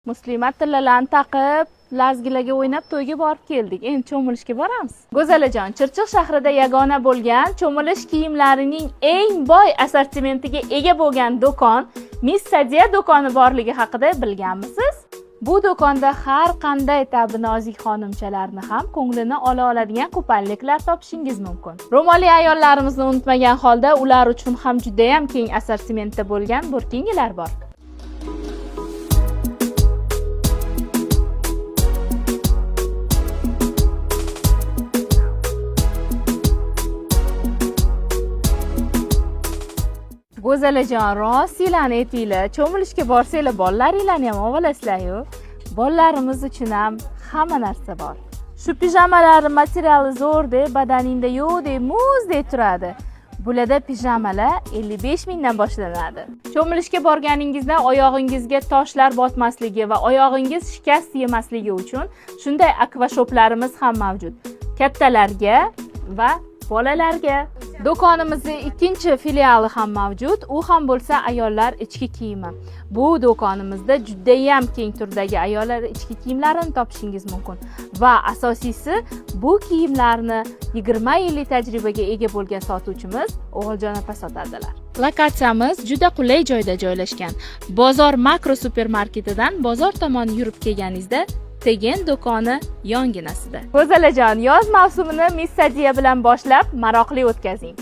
Muslima tillalarni taqib, lazgilarga o'ynab to'yga borib keldik. Endi cho'milishga boramiz. Go'zalajon, Chirchiq shahrida yagona bo'lgan cho'milish kiyimlarining eng boy assortimentiga ega bo'lgan do'kon Miss Sadiya do'koni borligi haqida bilganmisiz? Bu do'konda har qanday ta'binozik xonimchalarni ham ko'nglini ola oladigan qo'polliklar topishingiz mumkin. Ro'molli ayollarimizni unutmagan holda ular uchun ham juda ham keng assortimentda bo'lgan burkingilar bor. Go'zalajon, rostinglarni aytinglar, cho'milishga borsanglar bolalaringlarni ham olasizlar-ku. Bolalarimiz uchun ham hamma narsa bor. Shu pijamalar materiali zo'rdek, badaningda yo'qdek, muzdek turadi. Bularda pijamalar 55 mingdan boshlanadi. Cho'milishga borganingizda oyog'ingizga toshlar botmasligi va oyog'ingiz shikast yemasligi uchun shunday akvashoplarimiz ham mavjud. Kattalarga va bolalarga. Do'konimizning ikkinchi filiali ham mavjud. U ham bo'lsa ayollar ichki kiyimi. Bu do'konimizda juda ham keng turdagi ayollar ichki kiyimlarini topishingiz mumkin. Va asosiysi, bu kiyimlarni 20 yillik tajribaga ega bo'lgan sotuvchimiz O'g'iljon opa sotadilar. Lokatsiyamiz juda qulay joyda joylashgan. Bozor Makro supermarketidan bozor tomon yurib kelganingizda Tegen do'koni yonginasida. Go'zalajon, yoz mavsumini Miss Sadiya bilan boshlab maroqli o'tkazing.